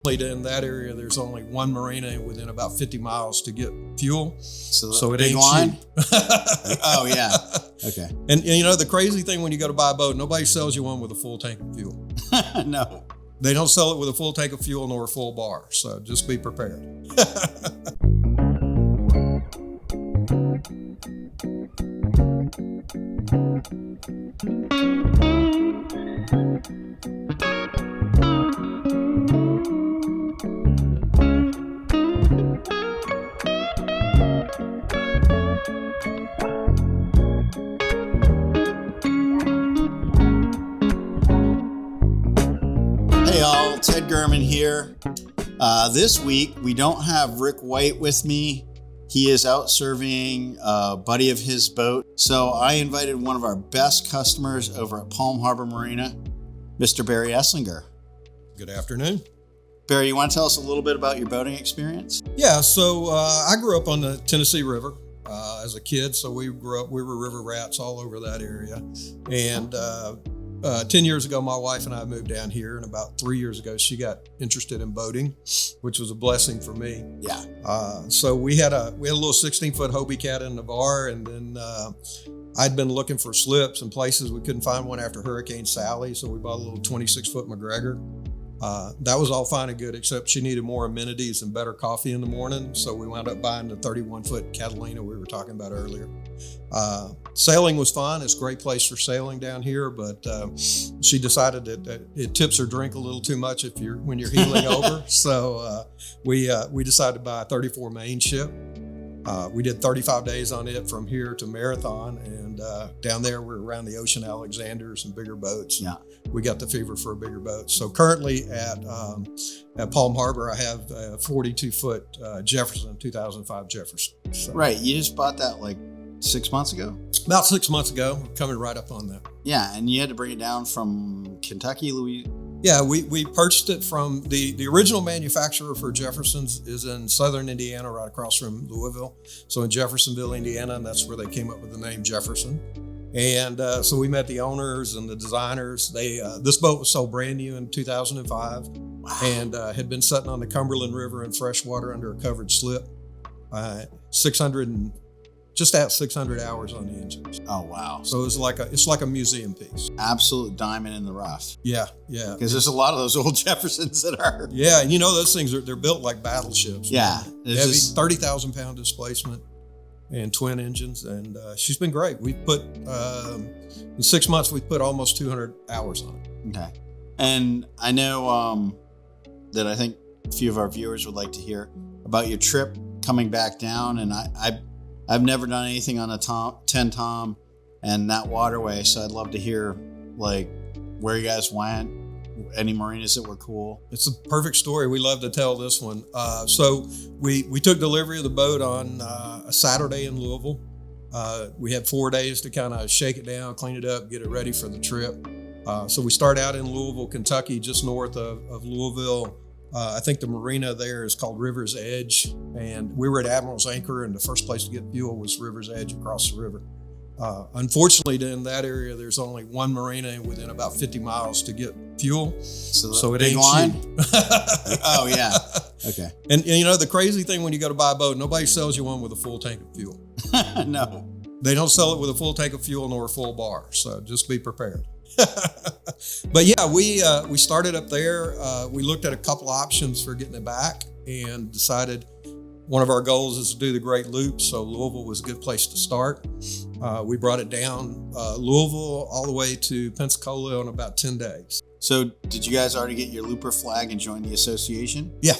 In that area, there's only one marina within about 50 miles to get fuel. So it ain't line? cheap. Oh, yeah. Okay. And you know, the crazy thing when you go to buy a boat, nobody sells you one with a full tank of fuel. No. They don't sell it with a full tank of fuel nor a full bar. So just be prepared. Hey all, Ted Gurman here. This week we don't have Rick White with me. He is out serving a buddy of his boat. So I invited one of our best customers over at Palm Harbor Marina, Mr. Barry Esslinger. Good afternoon. Barry, you want to tell us a little bit about your boating experience? Yeah, so I grew up on the Tennessee River as a kid. So we were river rats all over that area. And 10 years ago, my wife and I moved down here, and about 3 years ago, she got interested in boating, which was a blessing for me. Yeah. So we had a little 16-foot Hobie Cat in Navarre, and then I'd been looking for slips and places. We couldn't find one after Hurricane Sally, so we bought a little 26-foot McGregor. That was all fine and good, except she needed more amenities and better coffee in the morning, so we wound up buying the 31-foot Catalina we were talking about earlier. Sailing was fun. It's a great place for sailing down here, but she decided that it tips her drink a little too much when you're heeling over. So we decided to buy a 34 main ship. We did 35 days on it from here to Marathon, and down there we're around the Ocean Alexanders and bigger boats. Yeah. We got the fever for a bigger boat. So currently at Palm Harbor, I have a 42-foot Jefferson, 2005 Jefferson. So, Right. You just bought that like 6 months ago? about 6 months ago, coming right up on that. Yeah. And you had to bring it down from Kentucky, Louisiana? Yeah, we purchased it from the original manufacturer for Jeffersons is in southern Indiana, right across from Louisville. So in Jeffersonville, Indiana, and that's where they came up with the name Jefferson. And so we met the owners and the designers. This boat was sold brand new in 2005. Wow. And had been sitting on the Cumberland River in freshwater under a covered slip. Just at 600 hours on the engines. Oh, wow. So it's like a museum piece. Absolute diamond in the rough. Yeah. Because there's a lot of those old Jeffersons that are. Yeah, and you know those things they're built like battleships. Yeah. Heavy, 30,000 pound displacement and twin engines, and she's been great. We put in 6 months we put almost 200 hours on it. Okay. And I know that I think a few of our viewers would like to hear about your trip coming back down, and I've never done anything on a 10 Tom and that waterway, so I'd love to hear like where you guys went, any marinas that were cool. It's a perfect story. We love to tell this one. So we took delivery of the boat on a Saturday in Louisville. We had 4 days to kind of shake it down, clean it up, get it ready for the trip. So we start out in Louisville, Kentucky, just north of Louisville. I think the marina there is called River's Edge, and we were at Admiral's Anchor, and the first place to get fuel was River's Edge across the river. Unfortunately, in that area, there's only one marina within about 50 miles to get fuel. So it ain't line? cheap. Oh, yeah. Okay. And you know, the crazy thing when you go to buy a boat, nobody sells you one with a full tank of fuel. No. They don't sell it with a full tank of fuel nor a full bar. So just be prepared. But yeah, we started up there. We looked at a couple options for getting it back and decided one of our goals is to do the Great Loop. So Louisville was a good place to start. We brought it down Louisville all the way to Pensacola in about 10 days. So did you guys already get your looper flag and join the association? Yeah.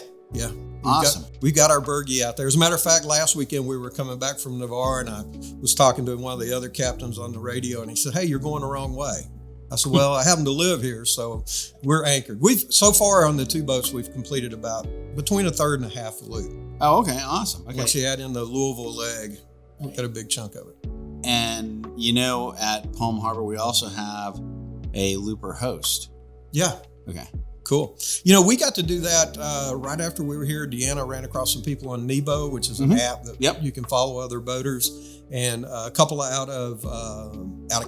Awesome. We've got our Bergie out there. As a matter of fact, last weekend we were coming back from Navarre, and I was talking to one of the other captains on the radio, and he said, "Hey, you're going the wrong way." I said, "Well, I happen to live here, so we're anchored." So far on the two boats, we've completed about between a third and a half loop. Oh, okay. Awesome. Okay. Once you add in the Louisville leg, we got a big chunk of it. And you know, at Palm Harbor, we also have a looper host. Yeah. Okay. Cool. You know, we got to do that right after we were here. Deanna ran across some people on Nebo, which is an app that you can follow other boaters, and a couple out of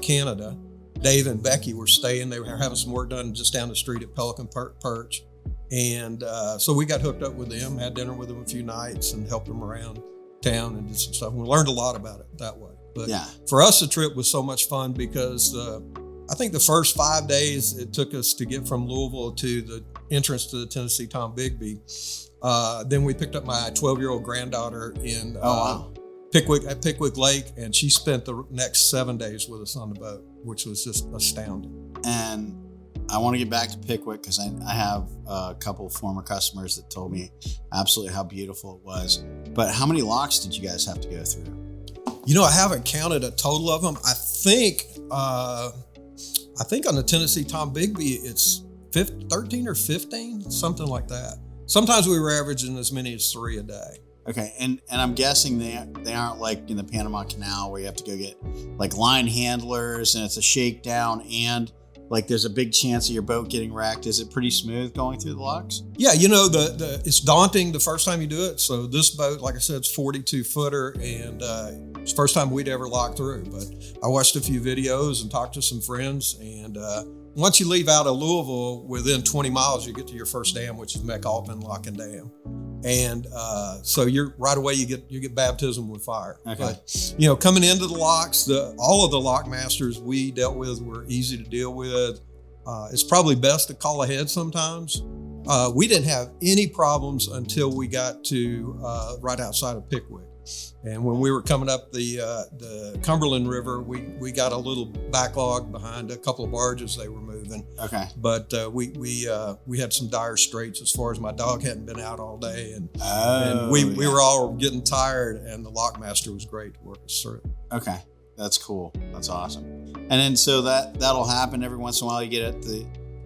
Canada. Dave and Becky were staying. They were having some work done just down the street at Pelican Perch. And so we got hooked up with them, had dinner with them a few nights, and helped them around town and did some stuff. We learned a lot about it that way. But for us, the trip was so much fun because I think the first 5 days it took us to get from Louisville to the entrance to the Tennessee-Tombigbee. Then we picked up my 12-year-old granddaughter in Pickwick Lake, and she spent the next 7 days with us on the boat, which was just astounding. And I want to get back to Pickwick because I have a couple of former customers that told me absolutely how beautiful it was. But how many locks did you guys have to go through? I haven't counted a total of them. I think on the Tennessee-Tombigbee, it's 13 or 15, something like that. Sometimes we were averaging as many as 3 a day. Okay, and I'm guessing they aren't like in the Panama Canal where you have to go get like line handlers and it's a shakedown and like there's a big chance of your boat getting wrecked. Is it pretty smooth going through the locks? Yeah, it's daunting the first time you do it. So this boat, like I said, it's 42 footer, and it's the first time we'd ever locked through. But I watched a few videos and talked to some friends, and once you leave out of Louisville, within 20 miles, you get to your first dam, which is McAlpin Lock and Dam. And so you're right away, you get baptism with fire. Okay. But coming into the locks, all of the lock masters we dealt with were easy to deal with. It's probably best to call ahead sometimes. We didn't have any problems until we got to right outside of Pickwick. And when we were coming up the Cumberland River, we got a little backlog behind a couple of barges they were moving. Okay. But we had some dire straits as far as my dog hadn't been out all day, and we were all getting tired, and the lockmaster was great to work us through. Okay, that's cool. That's awesome. And then so that'll happen every once in a while. You get at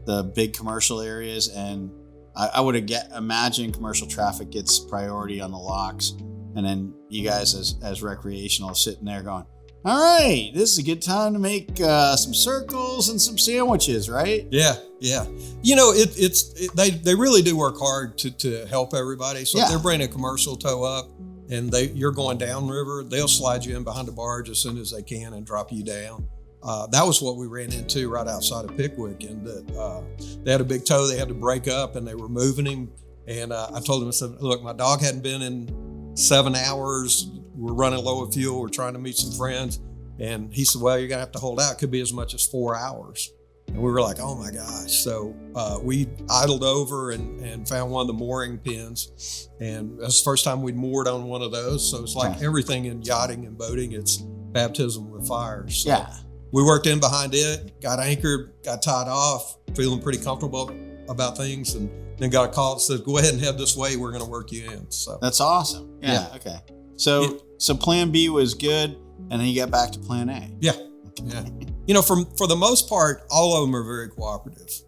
the big commercial areas, and I would imagine commercial traffic gets priority on the locks. And then you guys as recreational sitting there going, all right, this is a good time to make some circles and some sandwiches, right? Yeah. They really do work hard to help everybody. So if they're bringing a commercial tow up and you're going downriver, they'll slide you in behind the barge as soon as they can and drop you down. That was what we ran into right outside of Pickwick, and that they had a big tow they had to break up, and they were moving him. And I told him, I said, look, my dog hadn't been in 7 hours. We're running low of fuel. We're trying to meet some friends. And he said, well, you're going to have to hold out. It could be as much as 4 hours. And we were like, oh my gosh. So we idled over and found one of the mooring pins. And that's the first time we'd moored on one of those. So it's like everything in yachting and boating, it's baptism with fire. So we worked in behind it, got anchored, got tied off, feeling pretty comfortable about things. And then got a call that said, go ahead and head this way. We're going to work you in. So that's awesome. Yeah. Okay. So plan B was good. And then you got back to plan A. Yeah. For the most part, all of them are very cooperative.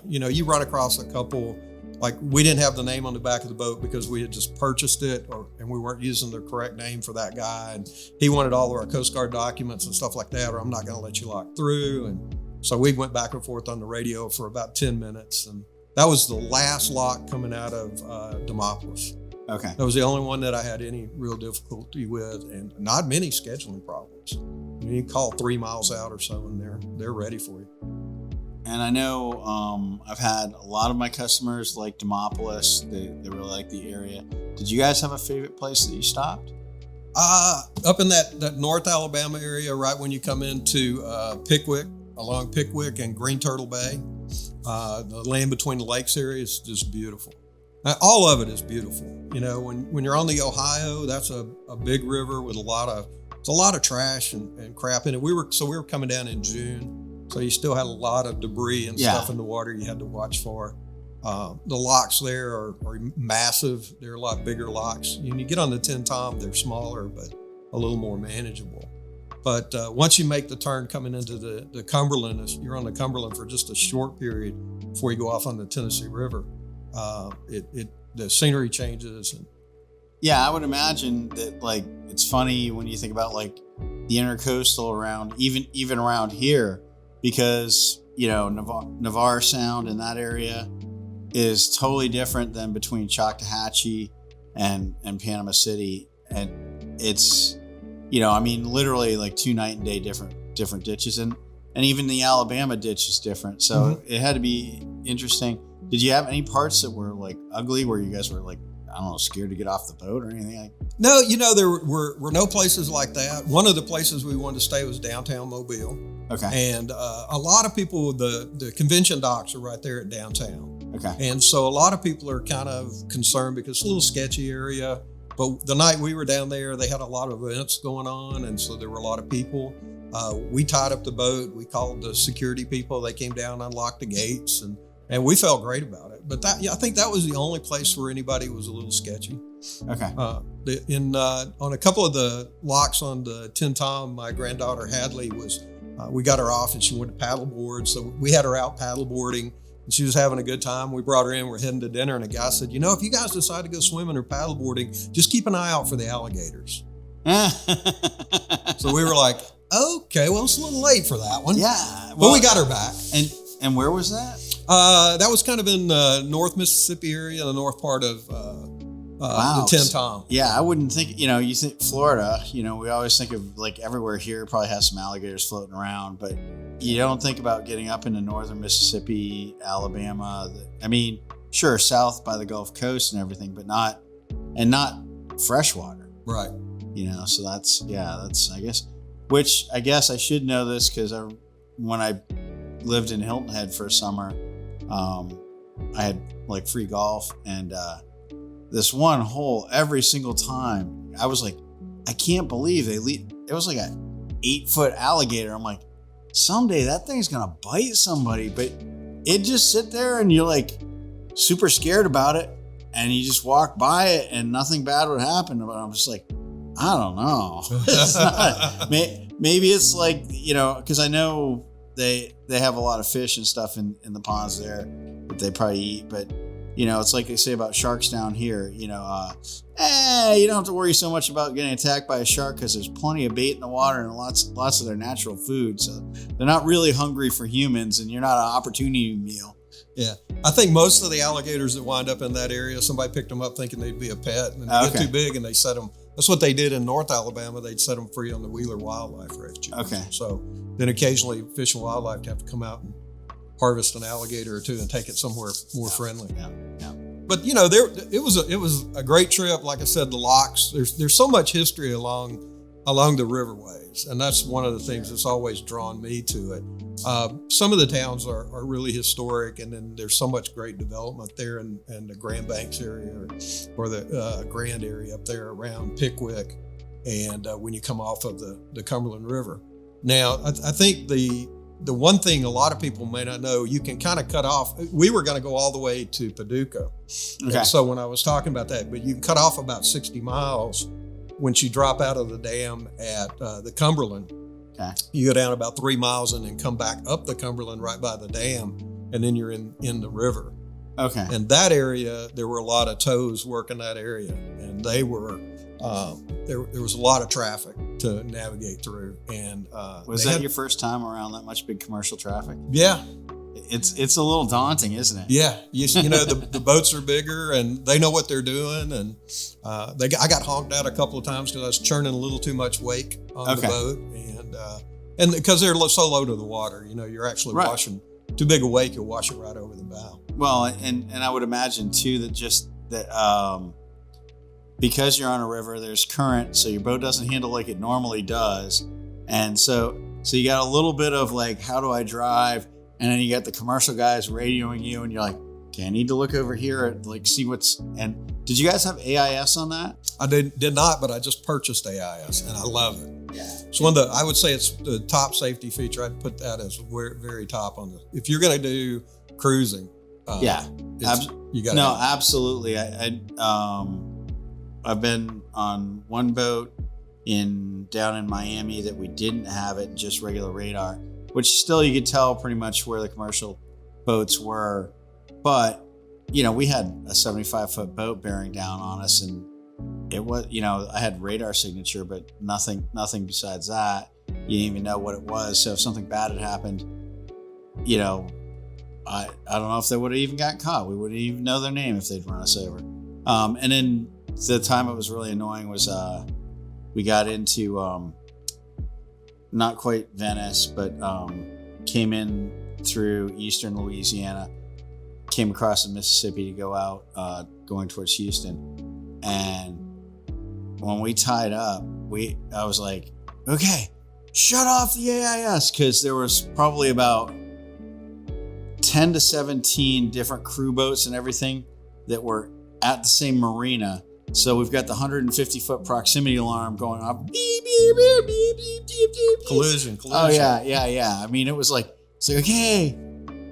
You run across a couple, like we didn't have the name on the back of the boat because we had just purchased it and we weren't using the correct name for that guy. And he wanted all of our Coast Guard documents and stuff like that, or I'm not going to let you lock through. And so we went back and forth on the radio for about 10 minutes. And that was the last lock coming out of Demopolis. Okay. That was the only one that I had any real difficulty with, and not many scheduling problems. You can call 3 miles out or so, and they're ready for you. And I know I've had a lot of my customers like Demopolis. They really like the area. Did you guys have a favorite place that you stopped? Up in that North Alabama area, right when you come into Pickwick, along Pickwick and Green Turtle Bay. The land between the lakes area is just beautiful. All of it is beautiful. When you're on the Ohio, that's a big river with a lot of trash and crap in it. We were coming down in June, so you still had a lot of debris and stuff in the water you had to watch for. The locks there are massive. They're a lot bigger locks. When you get on the 10 Tom, they're smaller, but a little more manageable. But once you make the turn coming into the Cumberland, you're on the Cumberland for just a short period before you go off on the Tennessee River. The scenery changes. Yeah, I would imagine that, like, it's funny when you think about like the intercoastal around, even around here, because Navarre Sound in that area is totally different than between Choctawhatchee and Panama City, and it's literally like 2 night and day different ditches, and even the Alabama ditch is different. So it had to be interesting. Did you have any parts that were like ugly where you guys were like, I don't know, scared to get off the boat or anything like? No, there were no places like that. One of the places we wanted to stay was downtown Mobile. Okay. And a lot of people, the convention docks are right there at downtown. Okay. And so a lot of people are kind of concerned because it's a little sketchy area. But the night we were down there, they had a lot of events going on. And so there were a lot of people. We tied up the boat. We called the security people. They came down, unlocked the gates, and we felt great about it. But I think that was the only place where anybody was a little sketchy. Okay. On a couple of the locks on the Tin Tom, my granddaughter Hadley we got her off and she went to paddleboard. So we had her out paddleboarding and she was having a good time. We brought her in, we're heading to dinner, and a guy said, if you guys decide to go swimming or paddleboarding, just keep an eye out for the alligators. So we were like, okay, well, it's a little late for that one. Yeah. But we got her back. And where was that? That was kind of in the North Mississippi area, the north part of the Tin Tom. Yeah, I wouldn't think, you think Florida, we always think of like everywhere here probably has some alligators floating around, but you don't think about getting up into northern Mississippi, Alabama. Sure, south by the Gulf Coast and everything, but not freshwater. Right. So that's, I guess, which I guess I should know this because when I lived in Hilton Head for a summer, I had like free golf, and this one hole every single time I was like, I can't believe it was like a 8-foot alligator. I'm like, someday that thing's gonna bite somebody, but it just sit there and you're like super scared about it, and you just walk by it and nothing bad would happen. But I'm just like, I don't know. It's not, maybe it's like, because I know they have a lot of fish and stuff in the ponds there that they probably eat, but it's like they say about sharks down here, you don't have to worry so much about getting attacked by a shark because there's plenty of bait in the water and lots of their natural food. So they're not really hungry for humans, and you're not an opportunity meal. Yeah. I think most of the alligators that wind up in that area, somebody picked them up thinking they'd be a pet, and they get too big and they set them. That's what they did in North Alabama. They'd set them free on the Wheeler Wildlife Refuge. Okay. So then occasionally Fish and Wildlife have to come out and harvest an alligator or two and take it somewhere more friendly. Yeah. But it was a great trip. Like I said, the locks. There's so much history along the riverways, and that's one of the things that's always drawn me to it. Some of the towns are really historic, and then there's so much great development there in the Grand Banks area or the Grand area up there around Pickwick, and when you come off of the Cumberland River. Now, I think the one thing a lot of people may not know, you can kind of cut off. We were going to go all the way to Paducah. Okay. And so when I was talking about that, but you can cut off about 60 miles once you drop out of the dam at the Cumberland. Okay. You go down about 3 miles and then come back up the Cumberland right by the dam, and then you're in the river. Okay. And that area, there were a lot of tows working that area, and they were there was a lot of traffic to navigate through. And was that your first time around that much big commercial traffic? Yeah. It's a little daunting, isn't it? Yeah. The boats are bigger and they know what they're doing. And I got honked out a couple of times because I was churning a little too much wake on the boat. And because they're so low to the water, you're actually washing too big a wake, you'll wash it right over the bow. Well, and I would imagine too that because you're on a river, there's current, so your boat doesn't handle like it normally does. And so you got a little bit of like, how do I drive? And then you got the commercial guys radioing you, and you're like, okay, I need to look over here and like see and did you guys have AIS on that? I did not, but I just purchased AIS and I love it. Yeah. It's I would say it's the top safety feature. I'd put that as very top on if you're going to do cruising. You got to. No, absolutely. I've been on one boat down in Miami that we didn't have it, just regular radar, which still you could tell pretty much where the commercial boats were. But, we had a 75-foot boat bearing down on us, and it was, I had radar signature, but nothing besides that. You didn't even know what it was. So if something bad had happened, I don't know if they would have even got caught. We wouldn't even know their name if they'd run us over. And then the time it was really annoying was we got into not quite Venice, but came in through eastern Louisiana, came across the Mississippi to go out, going towards Houston. And when we tied up, I was like, okay, shut off the AIS, because there was probably about 10 to 17 different crew boats and everything that were at the same marina. So we've got the 150-foot proximity alarm going off. Beep, beep, beep, beep, beep, beep, beep. Collision. Oh, yeah. I mean, it's like, okay,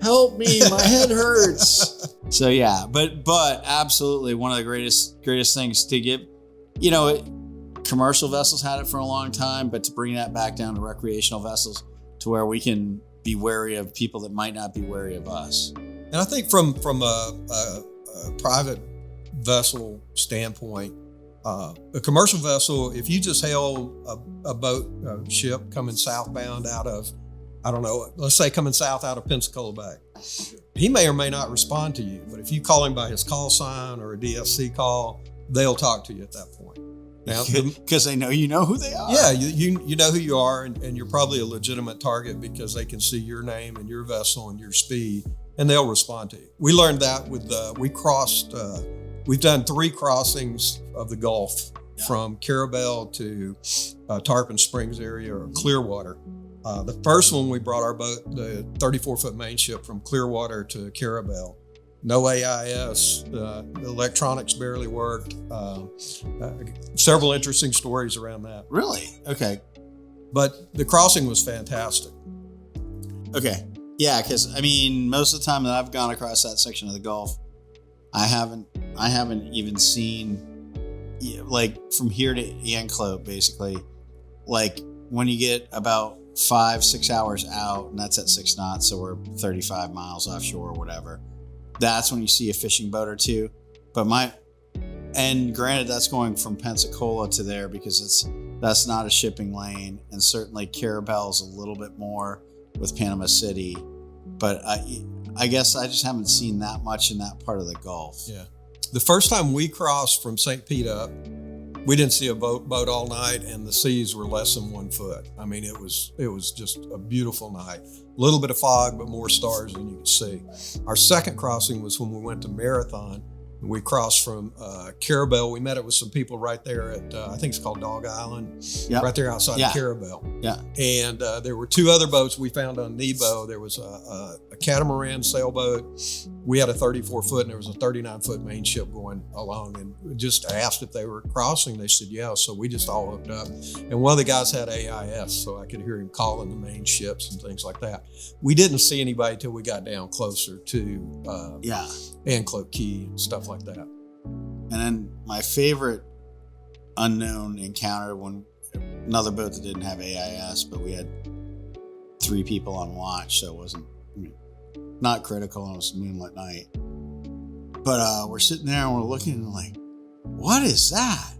help me, my head hurts. So yeah, but absolutely one of the greatest things to get, commercial vessels had it for a long time, but to bring that back down to recreational vessels to where we can be wary of people that might not be wary of us. And I think from a private vessel standpoint, a commercial vessel, if you just hail a ship coming southbound out of, I don't know, let's say coming south out of Pensacola Bay, he may or may not respond to you, but if you call him by his call sign or a DSC call, they'll talk to you at that point. Now, because they know you know who they are. Yeah, you know who you are, and you're probably a legitimate target because they can see your name and your vessel and your speed, and they'll respond to you. We learned that with we've done 3 crossings of the Gulf from Carabel to Tarpon Springs area or Clearwater. The first one, we brought our boat, the 34-foot main ship, from Clearwater to Carabel. No AIS, the electronics barely worked. Several interesting stories around that. Really? Okay. But the crossing was fantastic. Okay. Yeah, because I mean, most of the time that I've gone across that section of the Gulf, I haven't even seen, like, from here to Anclote, basically, like when you get about 5-6 hours out, and that's at 6 knots, so we're 35 miles offshore or whatever. That's when you see a fishing boat or two. And granted, that's going from Pensacola to there because that's not a shipping lane, and certainly Carabel's a little bit more with Panama City. But I guess I just haven't seen that much in that part of the Gulf. Yeah. The first time we crossed from St. Pete up, we didn't see a boat all night, and the seas were less than 1 foot. I mean, it was just a beautiful night. A little bit of fog, but more stars than you could see. Our second crossing was when we went to Marathon. We crossed from Carabel. We met up with some people right there at, I think it's called Dog Island, right there outside of Carabel. Yeah. And there were 2 other boats we found on Nebo. There was a catamaran sailboat. We had a 34-foot, and there was a 39-foot main ship going along. And we just asked if they were crossing. They said, yeah. So we just all hooked up. And one of the guys had AIS, so I could hear him calling the main ships and things like that. We didn't see anybody till we got down closer to Anclote Key and stuff like that. And then my favorite unknown encounter, when another boat that didn't have AIS, but we had 3 people on watch, so it wasn't not critical, and it was moonlit night. But we're sitting there and we're looking and like, what is that?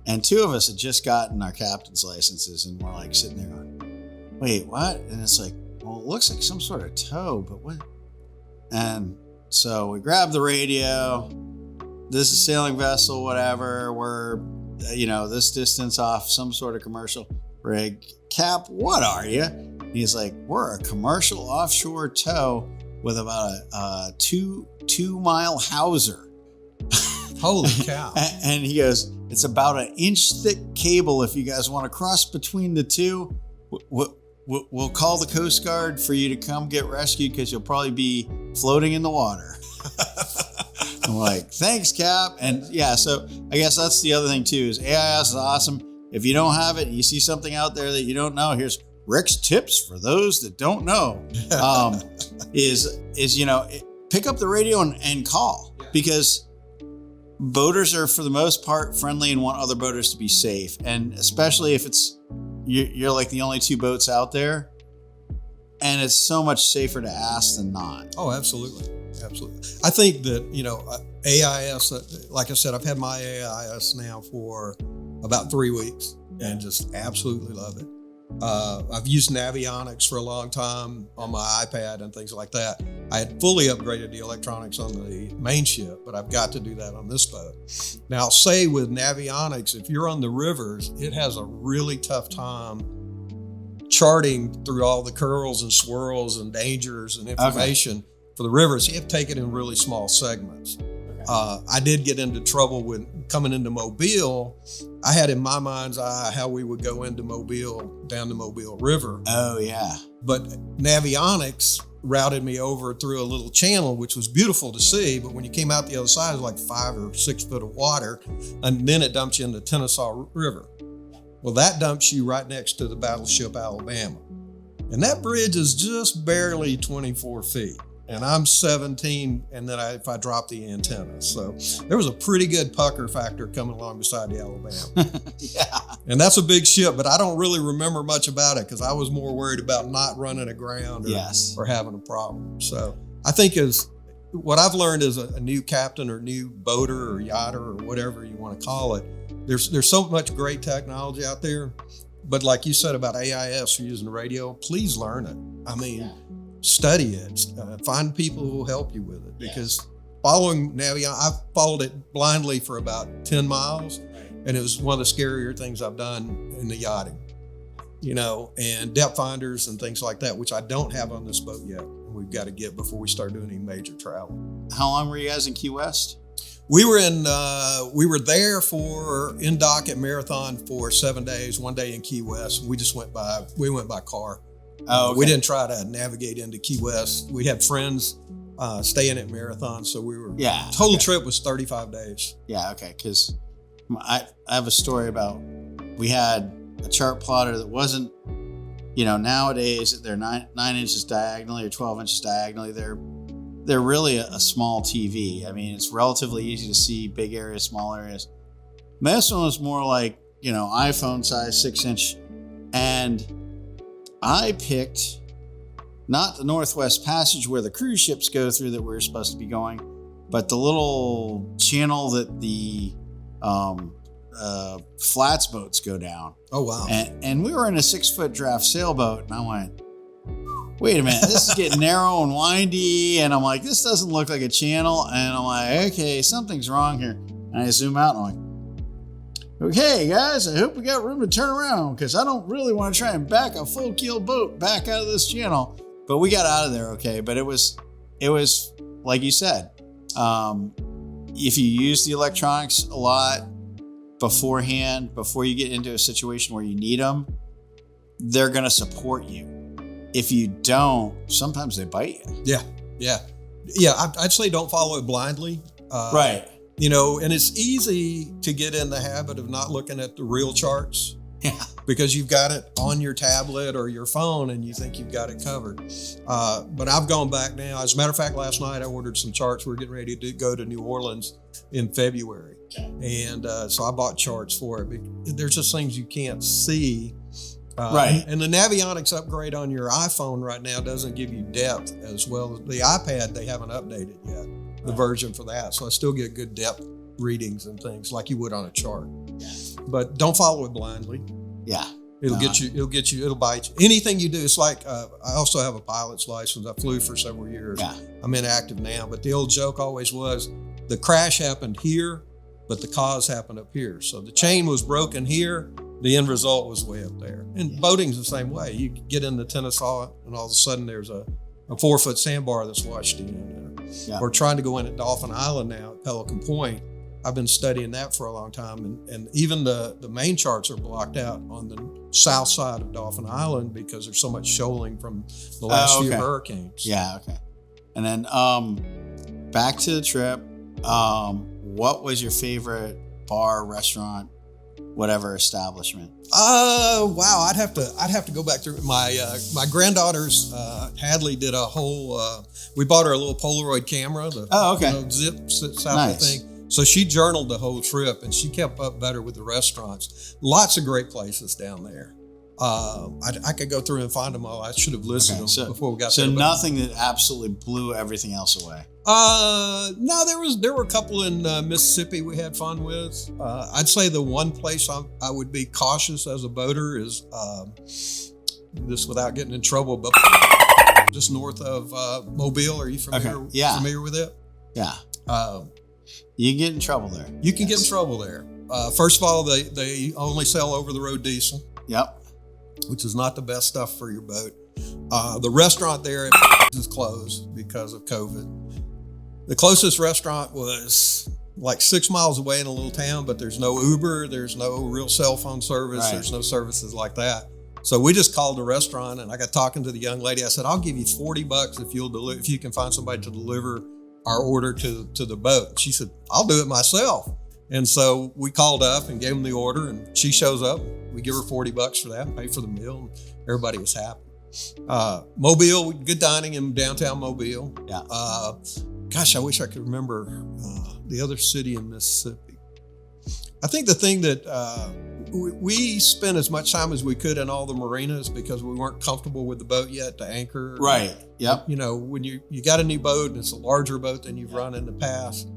And 2 of us had just gotten our captain's licenses, and we're like sitting there going, wait, what? And it's like, well, it looks like some sort of tow, but what? And so we grab the radio. This is sailing vessel, whatever. We're, this distance off some sort of commercial rig. Cap, what are you? And he's like, we're a commercial offshore tow with about a 2-mile hauser. Holy cow. And he goes, it's about an inch thick cable. If you guys want to cross between the 2, we'll call the Coast Guard for you to come get rescued because you'll probably be floating in the water. I'm like, thanks, Cap. And yeah, so I guess that's the other thing too, is AIS is awesome. If you don't have it and you see something out there that you don't know, here's Rick's tips for those that don't know. Pick up the radio and call, because boaters are for the most part friendly and want other boaters to be safe. And especially if you're like the only 2 boats out there, and it's so much safer to ask than not. Oh, absolutely. Absolutely. I think that, AIS, like I said, I've had my AIS now for about 3 weeks and just absolutely love it. I've used Navionics for a long time on my iPad and things like that. I had fully upgraded the electronics on the main ship, but I've got to do that on this boat. Now, I'll say with Navionics, if you're on the rivers, it has a really tough time charting through all the curls and swirls and dangers and information. for the rivers, you have to take it in really small segments. I did get into trouble with coming into Mobile. I had in my mind's eye how we would go into Mobile, down the Mobile River. Oh, yeah. But Navionics routed me over through a little channel, which was beautiful to see. But when you came out the other side, it was like 5 or 6 foot of water. And then it dumps you in the Tennessee River. Well, that dumps you right next to the battleship Alabama. And that bridge is just barely 24 feet. And I'm 17, and then if I drop the antenna. So there was a pretty good pucker factor coming along beside the Alabama. Yeah. And that's a big ship, but I don't really remember much about it because I was more worried about not running aground or having a problem. So I think what I've learned as a new captain or new boater or yachter or whatever you want to call it, there's so much great technology out there. But like you said about AIS or using the radio, please learn it. I mean, study it, find people who will help you with it, because following Navion, I followed it blindly for about 10 miles, and it was one of the scarier things I've done in the yachting, and depth finders and things like that, which I don't have on this boat yet. We've got to get before we start doing any major travel. How long were you guys in Key West? We were there in dock at Marathon for 7 days, 1 day in Key West. We went by car. Oh, okay. We didn't try to navigate into Key West. We had friends staying at Marathon, so we were. Yeah. Total trip was 35 days. Yeah. Okay. Because I have a story about, we had a chart plotter that wasn't, nowadays they're 9 inches diagonally or 12 inches diagonally. They're really a small TV. I mean, it's relatively easy to see big areas, small areas. This one was more like, iPhone size, 6-inch, and I picked not the Northwest Passage where the cruise ships go through that we were supposed to be going, but the little channel that the flats boats go down. Oh, wow. And we were in a 6-foot draft sailboat, and I went, wait a minute, this is getting narrow and windy. And I'm like, this doesn't look like a channel. And I'm like, okay, something's wrong here. And I zoom out and I'm like, okay, guys, I hope we got room to turn around, because I don't really want to try and back a full keel boat back out of this channel. But we got out of there okay. But it was like you said, if you use the electronics a lot beforehand, before you get into a situation where you need them, they're going to support you. If you don't, sometimes they bite you. Yeah. I'd say don't follow it blindly. Right. And it's easy to get in the habit of not looking at the real charts. Yeah. Because you've got it on your tablet or your phone and you think you've got it covered. But I've gone back now. As a matter of fact, last night I ordered some charts. We're getting ready to go to New Orleans in February. And so I bought charts for it. There's just things you can't see. Right. And the Navionics upgrade on your iPhone right now doesn't give you depth as well. The iPad, they haven't updated yet, the version for that. So I still get good depth readings and things like you would on a chart. Yeah. But don't follow it blindly. Yeah. It'll bite you. Anything you do, it's like, I also have a pilot's license. I flew for several years. Yeah. I'm inactive now, but the old joke always was the crash happened here, but the cause happened up here. So the chain was broken here. The end result was way up there. And boating's the same way. You get in the Tennessee and all of a sudden there's a 4-foot sandbar that's washed in. Or trying to go in at Dolphin Island now at Pelican Point. I've been studying that for a long time. And even the main charts are blocked out on the south side of Dolphin Island because there's so much shoaling from the last few hurricanes. Yeah, okay. And then back to the trip, what was your favorite bar, restaurant, whatever establishment? Wow, I'd have to go back through my granddaughter's Hadley did a whole we bought her a little Polaroid camera, the zip selfie thing. So she journaled the whole trip and she kept up better with the restaurants. Lots of great places down there. I could go through and find them all. I should have listed them before we got there. So nothing that absolutely blew everything else away. No, there were a couple in Mississippi we had fun with. I'd say the one place I would be cautious as a boater is this without getting in trouble, but just north of Mobile. Are you familiar? Okay. Yeah. Familiar with it? Yeah. You can get in trouble there. You can get in trouble there. First of all, they only sell over the road diesel. Yep. Which is not the best stuff for your boat. The restaurant there is closed because of COVID. The closest restaurant was like 6 miles away in a little town, but there's no Uber, there's no real cell phone service, Right. there's no services like that. So we just called the restaurant, and I got talking to the young lady. I said, I'll give you $40 if you can find somebody to deliver our order to the boat. She said, I'll do it myself. And so we called up and gave them the order, and she shows up. We give her $40 for that, pay for the meal, and everybody was happy. Mobile, good dining in downtown Mobile. Yeah. Gosh, I wish I could remember the other city in Mississippi. I think the thing that we spent as much time as we could in all the marinas because we weren't comfortable with the boat yet to anchor. Right. Yep. You know, when you got a new boat and it's a larger boat than you've run in the past,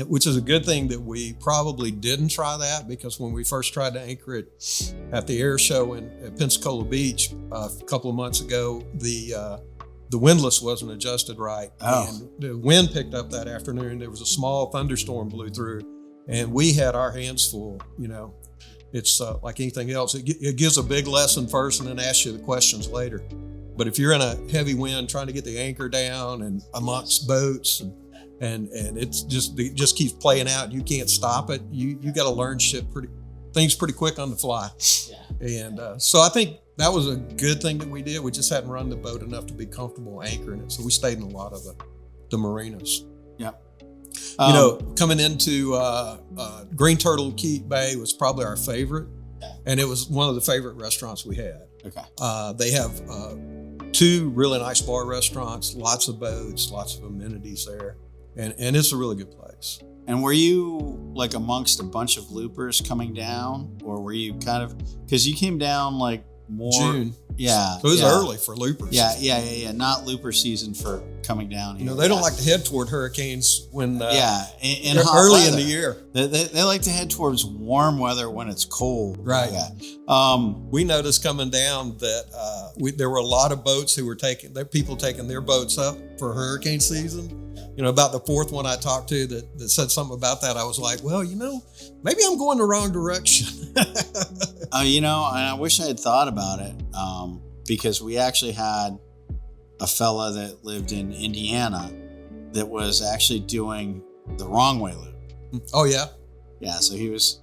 which is a good thing that we probably didn't try that, because when we first tried to anchor it at the air show at Pensacola Beach a couple of months ago, the windlass wasn't adjusted right. Oh. And the wind picked up that afternoon. There was a small thunderstorm blew through, and we had our hands full. You know, it's like anything else. It gives a big lesson first and then asks you the questions later. But if you're in a heavy wind trying to get the anchor down and amongst boats and it just keeps playing out, you can't stop it. You got to learn things pretty quick on the fly. Yeah. And so I think that was a good thing that we did. We just hadn't run the boat enough to be comfortable anchoring it. So we stayed in a lot of the marinas. Yep. You know, coming into Green Turtle Key Bay was probably our favorite. Yeah. And it was one of the favorite restaurants we had. Okay. They have 2 really nice bar restaurants, lots of boats, lots of amenities there. And it's a really good place. And were you like amongst a bunch of loopers coming down, or were you kind of, because you came down like more June. Yeah. So it was early for loopers. Yeah. Not looper season for coming down here. You know, they don't like to head toward hurricanes when in they're hot early weather. in the year. They like to head towards warm weather when it's cold. Right. Yeah. We noticed coming down that there were a lot of boats who were people taking their boats up for hurricane season. You know, about the 4th one I talked to that said something about that, I was like, well, you know, maybe I'm going the wrong direction. You know, and I wish I had thought about it because we actually had a fella that lived in Indiana that was actually doing the wrong way loop. Oh, yeah? Yeah, so he was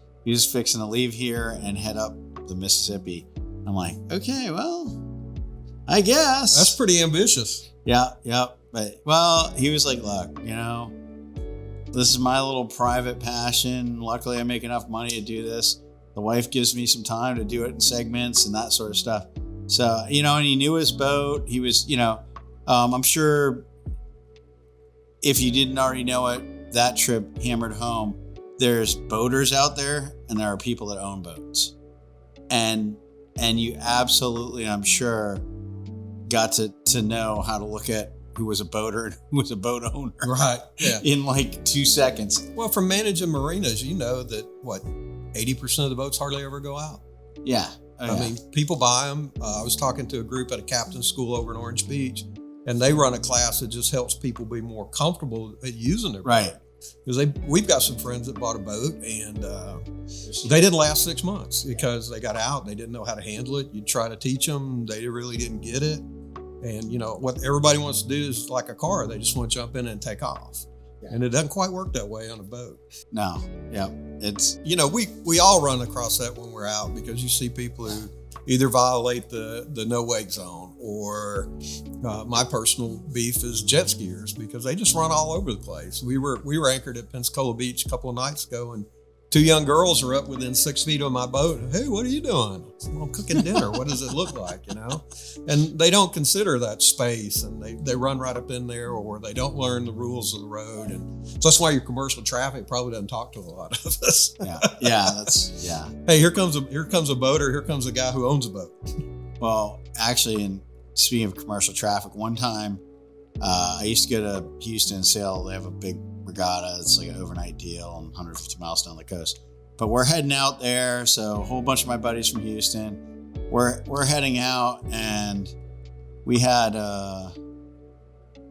fixing to leave here and head up the Mississippi. I'm like, okay, well, I guess. That's pretty ambitious. Yeah. But, well, he was like, look, you know, this is my little private passion. Luckily, I make enough money to do this. The wife gives me some time to do it in segments and that sort of stuff. So, you know, and he knew his boat. He was, you know, I'm sure if you didn't already know it, that trip hammered home. There's boaters out there and there are people that own boats. And you absolutely, I'm sure, got to know how to look at who was a boater and who was a boat owner. Right. Yeah. In like 2 seconds. Well, from managing marinas, you know that 80% of the boats hardly ever go out. Yeah. I mean, people buy them. I was talking to a group at a captain's school over in Orange Beach, and they run a class that just helps people be more comfortable at using their boat. Right. Because we've got some friends that bought a boat, and they didn't last 6 months because they got out. They didn't know how to handle it. You try to teach them, they really didn't get it. And, you know, what everybody wants to do is like a car. They just want to jump in and take off. Yeah. And it doesn't quite work that way on a boat. No. Yeah. It's, you know, we all run across that when we're out because you see people who either violate the no wake zone or my personal beef is jet skiers because they just run all over the place. We were anchored at Pensacola Beach a couple of nights ago, and 2 young girls are up within 6 feet of my boat. Hey, what are you doing? I said, well, I'm cooking dinner. What does it look like, you know? And they don't consider that space, and they run right up in there, or they don't learn the rules of the road. And so that's why your commercial traffic probably doesn't talk to a lot of us. Yeah. Hey, here comes a boater. Here comes a guy who owns a boat. Well, actually, and speaking of commercial traffic, one time I used to go to Houston and sail. They have a big regatta. It's like an overnight deal and 150 miles down the coast. But we're heading out there. So a whole bunch of my buddies from Houston, we're heading out, and we had I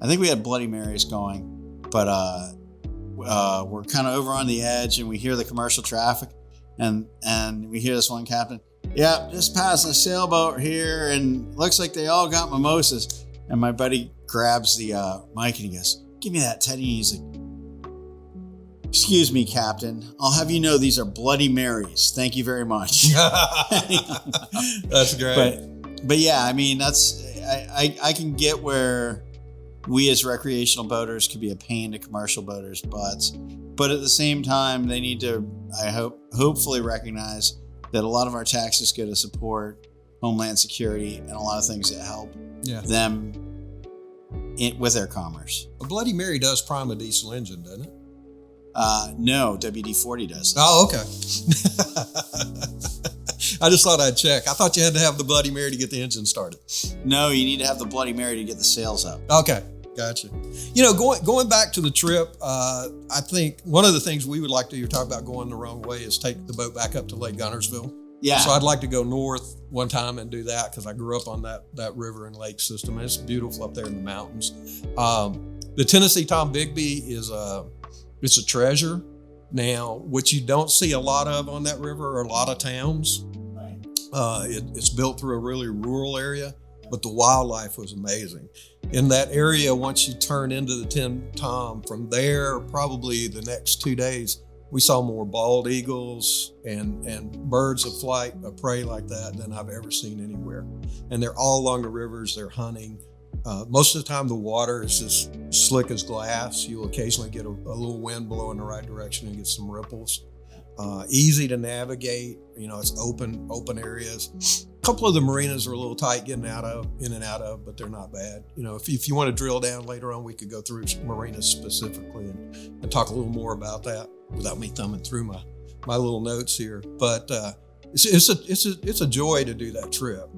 think we had Bloody Marys going, but we're kind of over on the edge, and we hear the commercial traffic, and we hear this one captain, yeah, just passing a sailboat here, and looks like they all got mimosas. And my buddy grabs the mic and he goes, "Give me that, Teddy." He's like, "Excuse me, Captain. I'll have you know these are Bloody Marys. Thank you very much." That's great. But yeah, I mean, I can get where we as recreational boaters could be a pain to commercial boaters' butts. But at the same time, they need to, hopefully recognize that a lot of our taxes go to support Homeland Security and a lot of things that help them with their commerce. A Bloody Mary does prime a diesel engine, doesn't it? No, WD-40 does. Oh, okay. I just thought I'd check. I thought you had to have the Bloody Mary to get the engine started. No, you need to have the Bloody Mary to get the sails up. Okay, gotcha. Going back to the trip, I think one of the things we would like to, you're talking about going the wrong way, is take the boat back up to Lake Guntersville. Yeah. So I'd like to go north one time and do that because I grew up on that river and lake system. And it's beautiful up there in the mountains. The Tennessee-Tombigbee it's a treasure. Now, what you don't see a lot of on that river are a lot of towns. Right. It's built through a really rural area, but the wildlife was amazing. In that area, once you turn into the Tom, from there, probably the next 2 days, we saw more bald eagles and birds of flight, of prey like that than I've ever seen anywhere. And they're all along the rivers, they're hunting. Most of the time the water is just slick as glass. You'll occasionally get a little wind blow in the right direction and get some ripples. Easy to navigate, it's open areas. A couple of the marinas are a little tight getting in and out of, but they're not bad. If you want to drill down later on, we could go through marinas specifically and talk a little more about that without me thumbing through my little notes here. But it's a joy to do that trip.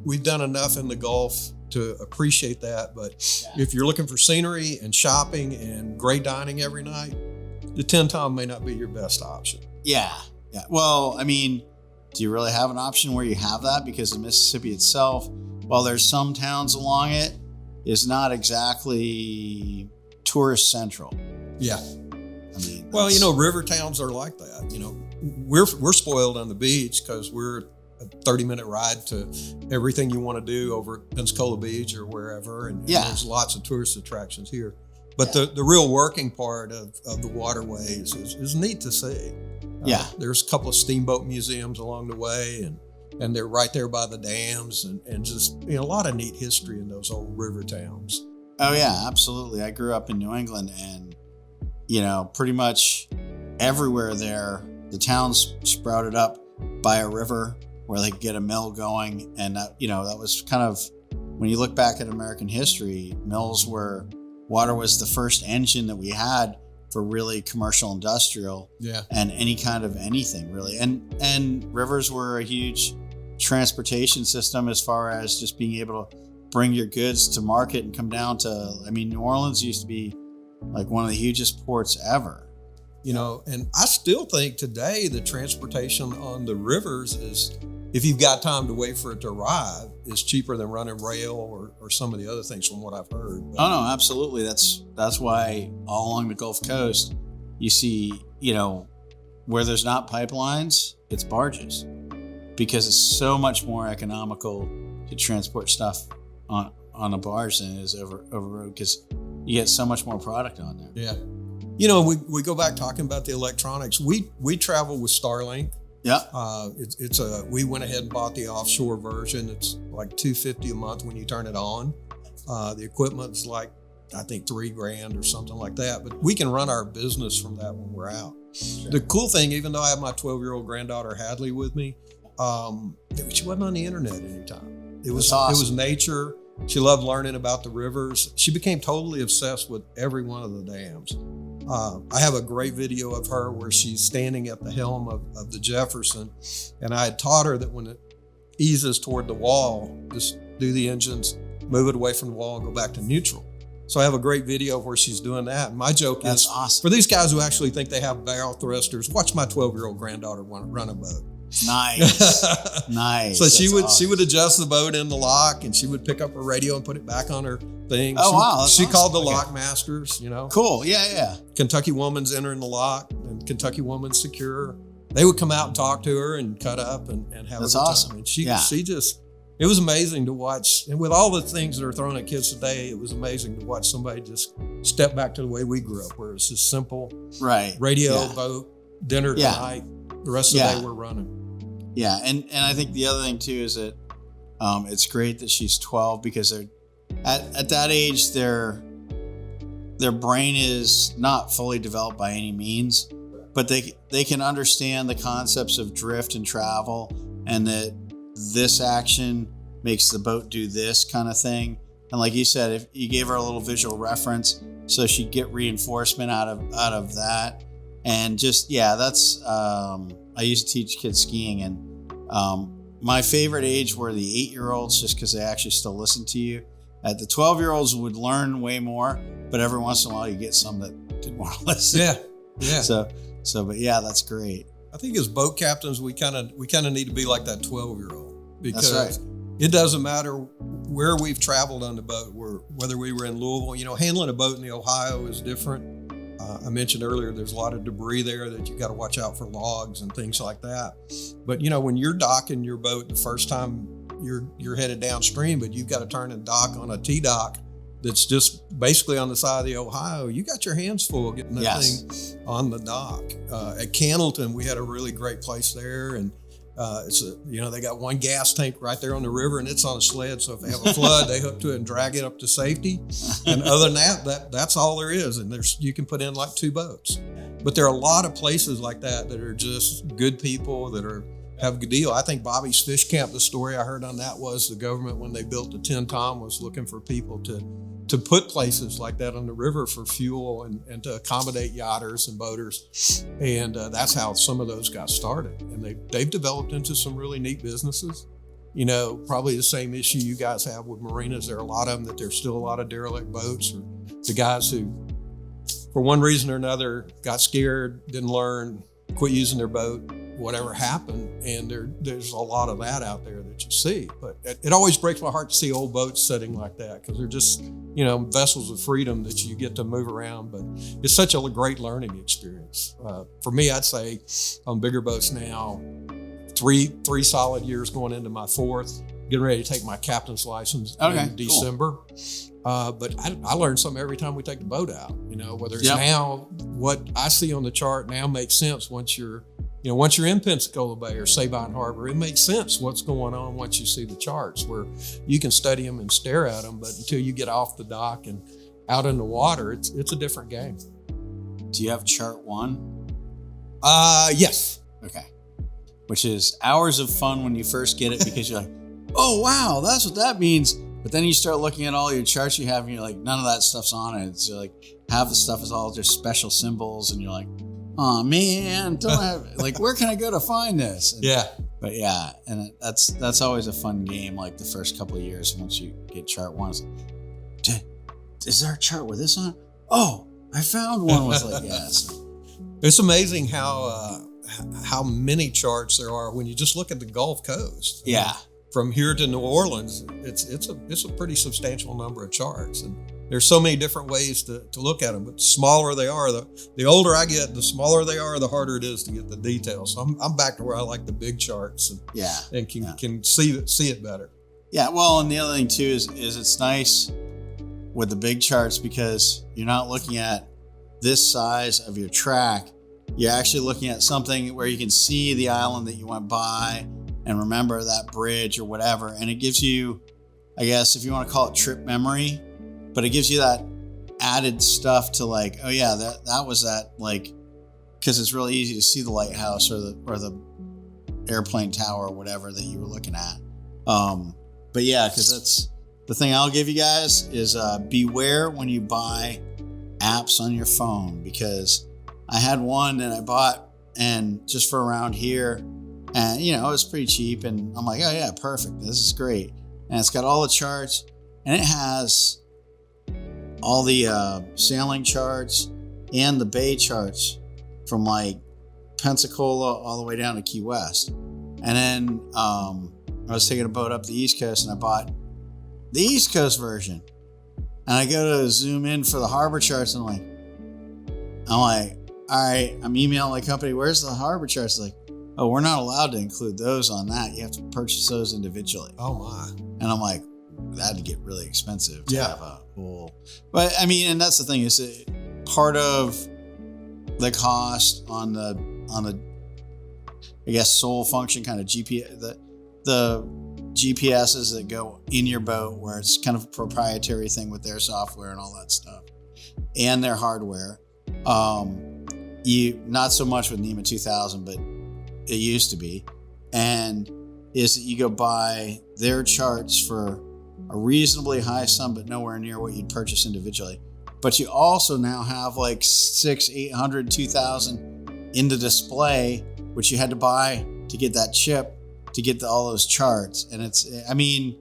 We've done enough in the Gulf to appreciate that. But if you're looking for scenery and shopping and great dining every night, the 10 Tom may not be your best option. Yeah. Well, I mean, do you really have an option where you have that? Because the Mississippi itself, while there's some towns along it, is not exactly tourist central. Yeah. I mean, well, river towns are like that. We're spoiled on the beach because we're a 30-minute ride to everything you want to do over at Pensacola Beach or wherever. And there's lots of tourist attractions here. But the real working part of the waterways is neat to see. There's a couple of steamboat museums along the way, and they're right there by the dams, and just a lot of neat history in those old river towns. Oh yeah, absolutely. I grew up in New England, and pretty much everywhere there, the towns sprouted up by a river where they could get a mill going, and that was kind of, when you look back at American history, water was the first engine that we had for really commercial industrial and any kind of anything really. And rivers were a huge transportation system as far as just being able to bring your goods to market and come down to, New Orleans used to be like one of the hugest ports ever. And I still think today the transportation on the rivers is, if you've got time to wait for it to arrive, is cheaper than running rail or some of the other things from what I've heard. But, oh no, absolutely. That's why all along the Gulf Coast, you see, where there's not pipelines, it's barges, because it's so much more economical to transport stuff on a barge than it is over road, because you get so much more product on there. Yeah. We go back talking about the electronics. We travel with Starlink. Yeah. We went ahead and bought the offshore version. It's like $250 a month when you turn it on. The equipment's like, I think $3,000 or something like that, but we can run our business from that when we're out. Sure. The cool thing, even though I have my 12-year-old granddaughter Hadley with me, she wasn't on the internet anytime. It was awesome. It was nature. She loved learning about the rivers. She became totally obsessed with every one of the dams. I have a great video of her where she's standing at the helm of the Jefferson, and I had taught her that when it eases toward the wall, just do the engines, move it away from the wall, and go back to neutral. So I have a great video where she's doing that. And my joke is, awesome. For these guys who actually think they have barrel thrusters, watch my 12-year-old granddaughter run a boat. Nice. Nice. So she would adjust the boat in the lock, and she would pick up her radio and put it back on her thing. Oh, wow. She called the lock masters, Cool. Yeah. Kentucky Woman's entering the lock and Kentucky Woman's secure. They would come out and talk to her and cut up and have a good time. And she it was amazing to watch. And with all the things that are thrown at kids today, it was amazing to watch somebody just step back to the way we grew up, where it's just simple, right? Radio, boat, dinner tonight. The rest of the day we're running. Yeah, and I think the other thing too is that it's great that she's 12, because they're at that age, their brain is not fully developed by any means, but they can understand the concepts of drift and travel, and that this action makes the boat do this kind of thing. And like you said, if you gave her a little visual reference, so she'd get reinforcement out of that. And just, that's, I used to teach kids skiing, and my favorite age were the 8-year-olds, just because they actually still listen to you. The 12-year-olds would learn way more, but every once in a while you get some that didn't want to listen. Yeah. But that's great. I think as boat captains, we kind of need to be like that 12-year-old, because that's right. It doesn't matter where we've traveled on the boat, whether we were in Louisville. Handling a boat in the Ohio is different. I mentioned earlier, there's a lot of debris there that you got to watch out for logs and things like that. But when you're docking your boat the first time, you're headed downstream, but you've got to turn and dock on a T-dock that's just basically on the side of the Ohio. You got your hands full getting that thing on the dock. At Candleton, we had a really great place there, and they got one gas tank right there on the river, and it's on a sled. So if they have a flood, they hook to it and drag it up to safety. And other than that's all there is. And you can put in like 2 boats. But there are a lot of places like that are just good people that have a good deal. I think Bobby's Fish Camp, the story I heard on that was the government, when they built the 10 Tom, was looking for people to put places like that on the river for fuel and to accommodate yachters and boaters. And that's how some of those got started. And they've developed into some really neat businesses. Probably the same issue you guys have with marinas. There are a lot of them that there's still a lot of derelict boats, or the guys who, for one reason or another, got scared, didn't learn, quit using their boat, whatever happened. And there's a lot of that out there that you see. But it always breaks my heart to see old boats sitting like that, because they're just, vessels of freedom that you get to move around. But it's such a great learning experience. For me, I'd say on bigger boats now, three solid years going into my 4th, getting ready to take my captain's license in December. Cool. But I learn something every time we take the boat out, whether it's now what I see on the chart now makes sense once you're in Pensacola Bay or Sabine Harbor. It makes sense what's going on once you see the charts, where you can study them and stare at them, but until you get off the dock and out in the water, it's a different game. Do you have chart 1? Yes. Okay. Which is hours of fun when you first get it, because you're like, oh, wow, that's what that means. But then you start looking at all your charts you have, and you're like, none of that stuff's on it. It's like half the stuff is all just special symbols, and you're like, oh man, don't have where can I go to find this? But and that's always a fun game. Like the first couple of years, once you get chart 1, is there a chart with this on? Oh, I found one with It's amazing how many charts there are when you just look at the Gulf Coast. Yeah. From here to New Orleans, it's a pretty substantial number of charts, and there's so many different ways to look at them. But the smaller they are, the older I get, the smaller they are, the harder it is to get the details. So I'm back to where I like the big charts and can see it better. Yeah, well, and the other thing too is it's nice with the big charts, because you're not looking at this size of your track. You're actually looking at something where you can see the island that you went by and remember that bridge or whatever. And it gives you, I guess, if you want to call it trip memory, but it gives you that added stuff to oh yeah, that was that, because it's really easy to see the lighthouse or the airplane tower or whatever that you were looking at. But yeah, because that's the thing I'll give you guys is beware when you buy apps on your phone, because I had one that I bought and just for around here, and it was pretty cheap, and I'm like, oh yeah, perfect, this is great. And it's got all the charts, and it has all the sailing charts and the bay charts from Pensacola all the way down to Key West. And then I was taking a boat up the East Coast, and I bought the East Coast version. And I go to zoom in for the harbor charts, and I'm like, all right, I'm emailing the company, where's the harbor charts? oh, we're not allowed to include those on that. You have to purchase those individually. Oh my. And I'm like, that'd get really expensive to Yeah. have a whole. But I mean, and that's the thing is part of the cost on the I guess sole function kind of GPS, the GPSs that go in your boat, where it's kind of a proprietary thing with their software and all that stuff, and their hardware. You not so much with NEMA 2000, but it used to be, and is that you go buy their charts for a reasonably high sum, but nowhere near what you'd purchase individually. But you also now have like 600, 800, 2,000 in the display, which you had to buy to get that chip to get all those charts. And it's, I mean,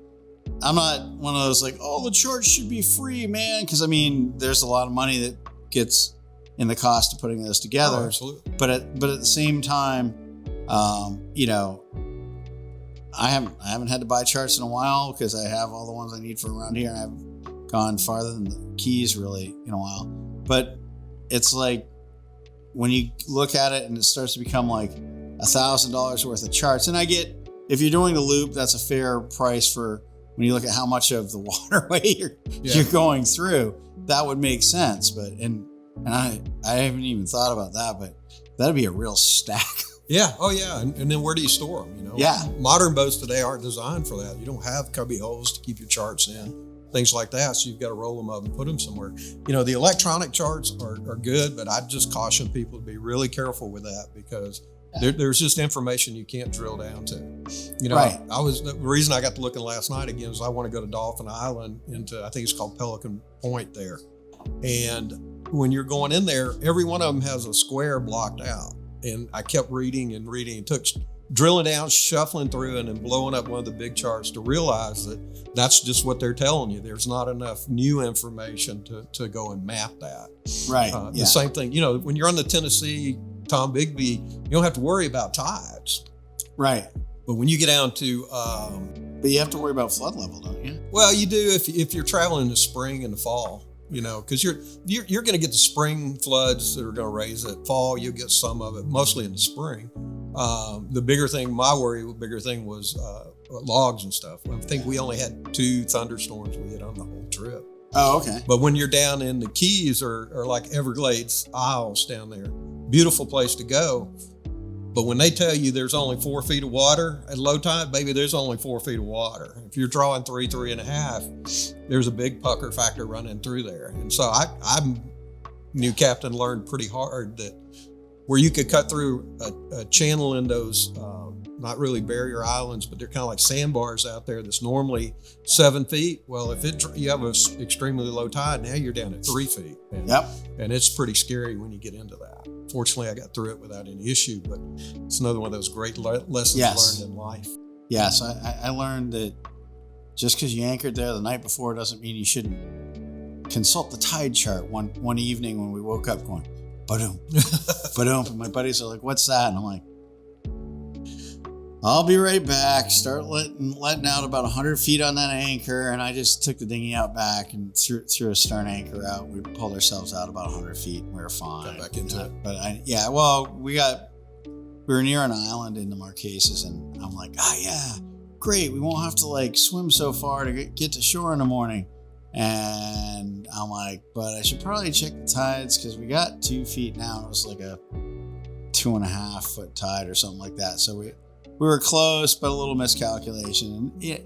I'm not one of those like, oh, the charts should be free, man. Because I mean, there's a lot of money that gets in the cost of putting those together. Oh, absolutely. But at the same time, you know, I haven't had to buy charts in a while because I have all the ones I need for around here. I haven't gone farther than the Keys really in a while. But it's like when you look at it and it starts to become like $1,000 worth of charts. And I get, if you're doing the loop, that's a fair price for when you look at how much of the waterway you're going through. That would make sense. But and I haven't even thought about that, but that'd be a real stack. Yeah. Oh, yeah. And then where do you store them? You know, Yeah. Modern boats today aren't designed for that. You don't have cubby holes to keep your charts in, things like that. So you've got to roll them up and put them somewhere. You know, the electronic charts are good, but I'd just caution people to be really careful with that because there's just information you can't drill down to. You know, Right. The reason I got to looking last night again is I want to go to Dolphin Island into, I think it's called Pelican Point there. And when you're going in there, every one of them has a square blocked out. And I kept reading and reading. It took drilling down, shuffling through, and then blowing up one of the big charts to realize that that's just what they're telling you. There's not enough new information to go and map that. Right. The same thing, you know, when you're on the Tennessee-Tombigbee, you don't have to worry about tides. Right. But when you get down to, But you have to worry about flood level, don't you? well, you do if you're traveling in the spring and the fall. You know, because you're going to get the spring floods that are going to raise it. Fall, you'll get some of it, mostly in the spring. The bigger thing was logs and stuff. I think we only had 2 thunderstorms we had on the whole trip. Oh, okay. But when you're down in the Keys or like Everglades Isles down there, beautiful place to go. But when they tell you there's only 4 feet of water at low tide, baby, there's only 4 feet of water. If you're drawing 3.5, there's a big pucker factor running through there. And so I new captain learned pretty hard that where you could cut through a channel in those, not really barrier islands, but they're kind of like sandbars out there that's normally 7 feet. Well, if you have an extremely low tide, now you're down at 3 feet. And, Yep. And it's pretty scary when you get into that. Fortunately, I got through it without any issue, but it's another one of those great lessons learned in life. Yes, I learned that just because you anchored there the night before doesn't mean you shouldn't consult the tide chart. One evening when we woke up going, ba-doom, ba-doom, and my buddies are like, what's that? And I'm like, I'll be right back. Start letting out about 100 feet on that anchor, and I just took the dinghy out back and threw a stern anchor out. We pulled ourselves out about 100 feet, and we were fine. Got back into it. But we were near an island in the Marquesas, and I'm like, yeah, great. We won't have to like swim so far to get to shore in the morning. And I'm like, but I should probably check the tides because we got 2 feet now. It was like a 2.5 foot tide or something like that. So we were close, but a little miscalculation. And yeah,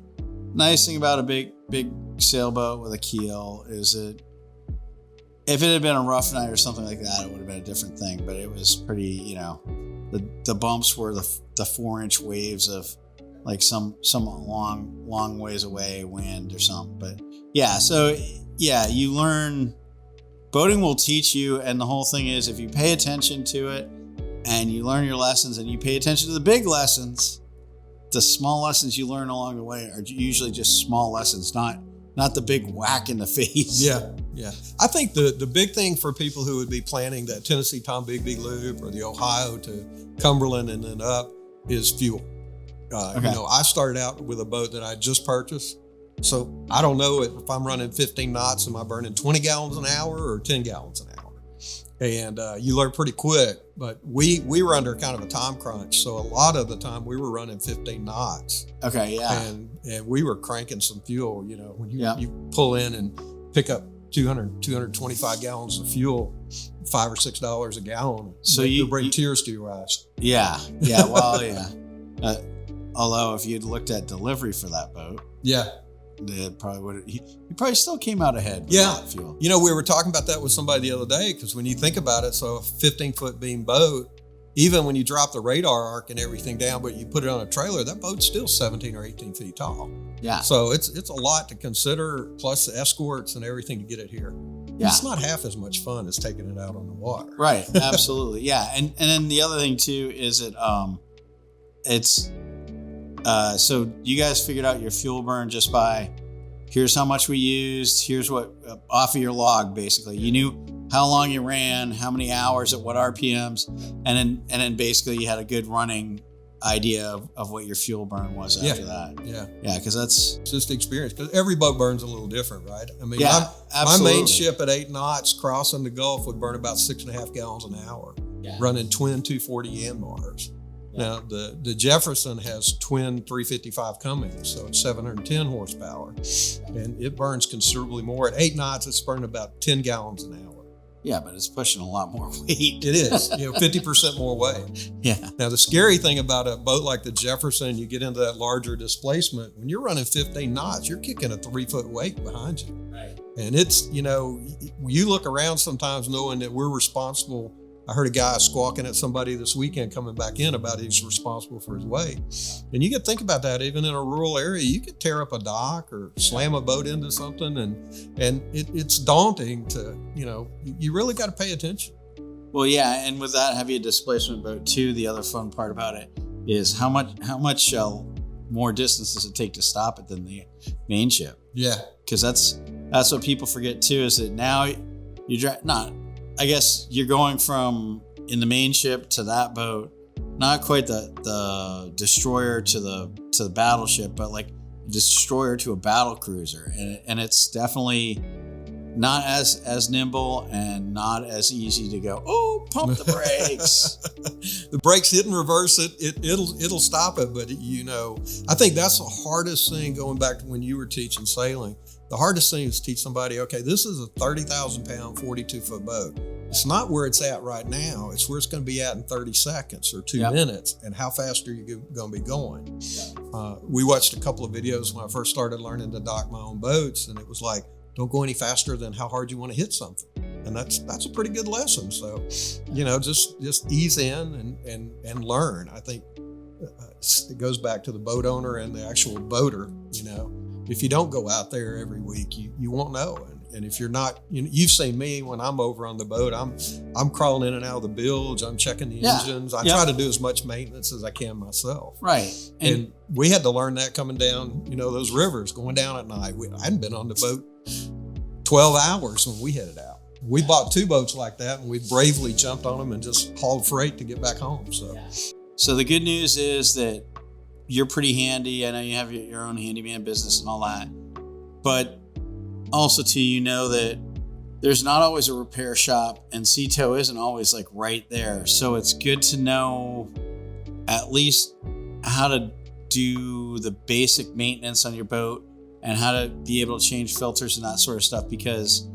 nice thing about a big sailboat with a keel is that if it had been a rough night or something like that, it would have been a different thing. But it was pretty, you know, the bumps were the 4-inch waves of like some long ways away wind or something. But yeah, so yeah, you learn. Boating will teach you, and the whole thing is if you pay attention to it and you learn your lessons and you pay attention to the big lessons, the small lessons you learn along the way are usually just small lessons, not the big whack in the face. Yeah. I think the big thing for people who would be planning that Tennessee-Tombigbee loop or the Ohio to Cumberland and then up is fuel. Okay. You know, I started out with a boat that I just purchased. So I don't know if I'm running 15 knots, am I burning 20 gallons an hour or 10 gallons an hour? And you learn pretty quick, but we were under kind of a time crunch. So a lot of the time we were running 15 knots. Okay, yeah. And we were cranking some fuel, when you pull in and pick up 225 gallons of fuel, $5 or $6 a gallon. So you bring tears to your eyes. Yeah. Well, yeah. Although if you'd looked at delivery for that boat, it probably would. He probably still came out ahead. With that fuel. We were talking about that with somebody the other day, because when you think about it, so a 15-foot beam boat, even when you drop the radar arc and everything down, but you put it on a trailer, that boat's still 17 or 18 feet tall. Yeah. So it's a lot to consider, plus the escorts and everything to get it here. Yeah. It's not half as much fun as taking it out on the water. Right. Absolutely. Yeah. And then the other thing too is so you guys figured out your fuel burn just by, here's how much we used, here's what off of your log, basically. You knew how long you ran, how many hours at what RPMs, and then basically you had a good running idea of what your fuel burn was after that. Yeah, because that's just experience. Because every boat burns a little different, right? I mean, my main ship at 8 knots crossing the Gulf would burn about 6.5 gallons an hour, running twin 240 Yanmars. Now, the Jefferson has twin 355 Cummins, so it's 710 horsepower, and it burns considerably more. At 8 knots, it's burning about 10 gallons an hour. Yeah, but it's pushing a lot more weight. It is, 50% more weight. Yeah. Now, the scary thing about a boat like the Jefferson, you get into that larger displacement. When you're running 15 knots, you're kicking a 3-foot weight behind you. Right. And it's, you look around sometimes knowing that we're responsible. I heard a guy squawking at somebody this weekend coming back in about he's responsible for his weight. And you could think about that, even in a rural area, you could tear up a dock or slam a boat into something. And it's daunting to, you really got to pay attention. Well, yeah. And with that heavy displacement boat too, the other fun part about it is how much more distance does it take to stop it than the main ship? Yeah. Because that's what people forget too, is that now I guess you're going from in the main ship to that boat, not quite the destroyer to the battleship, but like a destroyer to a battle cruiser, and it's definitely not as nimble and not as easy to go, oh, pump the brakes. The brakes hit and reverse it'll stop it, but I think that's the hardest thing, going back to when you were teaching sailing. The hardest thing is to teach somebody, okay, this is a 30,000 pound, 42-foot boat. It's not where it's at right now. It's where it's going to be at in 30 seconds or 2 minutes. And how fast are you going to be going? We watched a couple of videos when I first started learning to dock my own boats, and it was like, don't go any faster than how hard you want to hit something. And that's a pretty good lesson. So, just ease in and learn. I think it goes back to the boat owner and the actual boater. If you don't go out there every week, you won't know. And if you're not, you've seen me when I'm over on the boat, I'm crawling in and out of the bilge. I'm checking the engines. I try to do as much maintenance as I can myself. Right. And we had to learn that coming down, those rivers, going down at night. I hadn't been on the boat 12 hours when we headed out. We bought 2 boats like that, and we bravely jumped on them and just hauled freight to get back home. So the good news is that you're pretty handy. I know you have your own handyman business and all that, but also too, that there's not always a repair shop, and CTO isn't always like right there. So it's good to know at least how to do the basic maintenance on your boat and how to be able to change filters and that sort of stuff, because